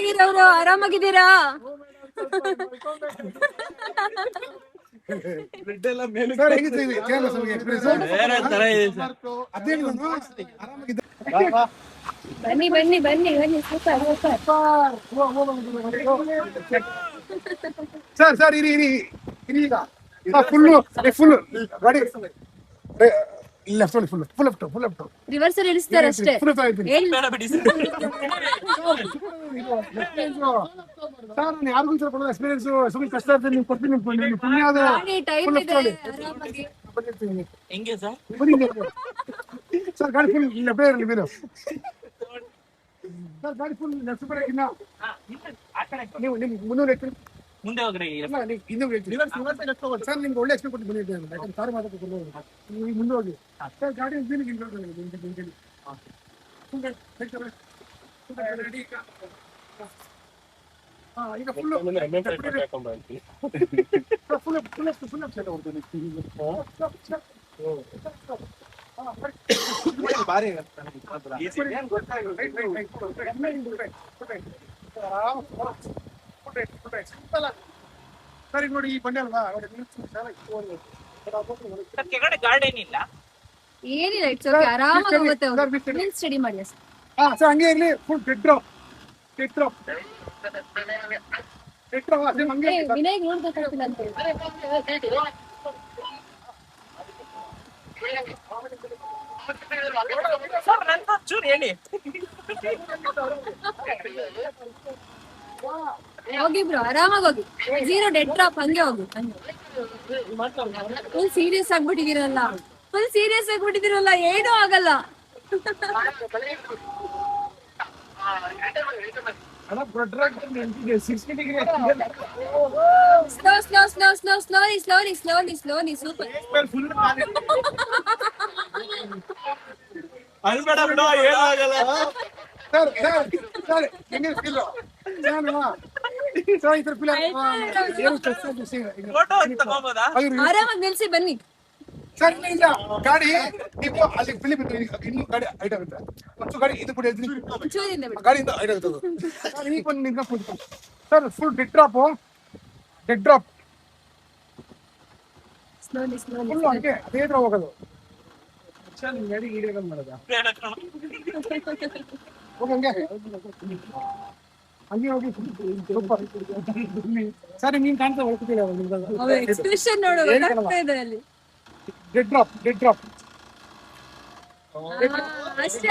ಹೇಗಿರೋರು ಆರಾಮಾಗಿದ್ದೀರಾ? ಬನ್ನಿ ಬನ್ನಿ ಬನ್ನಿ ಬನ್ನಿ ಸೂಪರ್ ಸರ್ ಸರ್ ಇರಿ ಇರಿ ಇರಿ ಈಗ ಫುಲ್ಲು ಫುಲ್ ಗಾಡಿ left full full left full left reverse ಇಳಿಸ್ತಾರೆ ಅಷ್ಟೇ. ಫುಲ್ ಸರ್ ನಾನು ಯಾರಿಗೂ ಸರ್ ಕೊಡೋದು ಎಕ್ಸ್ಪೀರಿಯನ್ಸ್ ಸುಮ್ಮನೆ ಕಷ್ಟ ಇರ್ತದೆ. ನೀವು ಕೊಡ್ತೀನಿ ನಿಮ್ಮ ಪುಣ್ಯ ಅದು ಟೈಮ್ ಇದೆ ಆರಾಮಾಗಿ. ಹೆಂಗೆ ಸರ್? ಸರ್ ಗಾಡಿ ಫುಲ್ ಲೆಫ್ಟ್ ಇರಲಿ ಬೇರೆ ಸರ್ ಗಾಡಿ ಫುಲ್ ಲೆಫ್ಟ್ ಬರ ಇನ್ನ ನೀವು ನಿಮ್ಗೆ ಮುನ್ನೂರು ಎಕ್ಸ್ಪೀರಿಯನ್ಸ್ ಮುಂದೆ ಹೋಗ್ರಿ. ಸರ್ ನಿಮ್ಗೆ ಒಳ್ಳೆ ಎಕ್ಸ್ಪೀರಿಯನ್ಸ್ ಕೊಟ್ಟು ಬಂದಿದ್ದೇನೆ. ಯಾಕಂದ್ರೆ ಕಾರು ಮಾತಾಡ್ಕೊಂಡು ನೀವು ಮುಂದೆ ಹೋಗಿ ಸರ್ ಗಾಡಿ ಈಗ ಫುಲ್ ಸರಿ ನೋಡಿ ಈ ಬಂಡೆ ಅಲ್ವಾ ಕೆಳಗಡೆ ಗಾರ್ಡನ್ ಇಲ್ಲ, ಏನಿಲ್ಲ, ಇಟ್ಸ್ ಓಕೆ, ಆರಾಮಾಗಿ ಹೋಗುತ್ತೆ. ನೀವು ಸ್ಟಡಿ ಮಾಡಿ ಅಷ್ಟೇ. ಸರ್ ಹಂಗೆ ಇರ್ಲಿ. ಫುಲ್ ಡೆಡ್ ಡ್ರಾಪ್ ಹಂಗೆ ವಿನಯ್ ನೋಡ್ಬೇಕಾಗ್ತಿಲ್ಲ ಅಂತ ಹೇಳಿ. ಸರ್ ನನ್ನ ಚೂರು ಹೇಳಿ. ಹೋಗಿ ಬ್ರೋ, ಆರಾಮಾಗಿ ಹೋಗಿ. ಜೀರೋ ಡೆಡ್ ಡ್ರಾಪ್, ಹಂಗೆ ಹೋಗಿ. ಫುಲ್ ಸೀರಿಯಸ್ ಆಗ್ಬಿಟ್ಟಿದ್ದೀರಲ್ಲ, ಏನೂ ಆಗಲ್ಲ. Slowly super. ಅಲ್ಬೇಡ ಬಿಡು, ಏನಾಗಲ್ಲ. ಆರಾಮಾಗಿ ನಿಲ್ಸಿ ಬನ್ನಿ. ಸರ್ ಇಲ್ಲ ಗಾಡಿ ನೀವು ಅಲ್ಲಿ ಫಿಲಿಪ್ ಇನ್ನು ಗಾಡಿ ಹೈಟ್ ಆಗುತ್ತೆ. ಮತ್ತು ಗಾಡಿ ಇದು ಕೂಡ ಗಾಡಿಯಿಂದ ಹೈಟ್ ಆಗುತ್ತೆ. ಈಗ ಒಂದು ನಿಂತ sir full dead drop full ಹಂಗೆ ಅದೇ ತರ ಹೋಗೋದು. ಗಾಡಿ ಈಡೇಗ ಮಾಡೋದ ಹಂಗೆ ಹಂಗೆ ಹೋಗಿ ಸೂಪರ್. ಸರ್ ನೀನ್ ಕಾಣ್ತಾ ಹೋಗ್ತಿಲ್ಲ ಎಕ್ಸ್ಪ್ರೆಷನ್ ನೋಡು, ಗೊತ್ತಾಗ್ತಾ ಅಲ್ಲಿ. ಡೆಡ್ ಡ್ರಾಪ್ ಅಷ್ಟೇ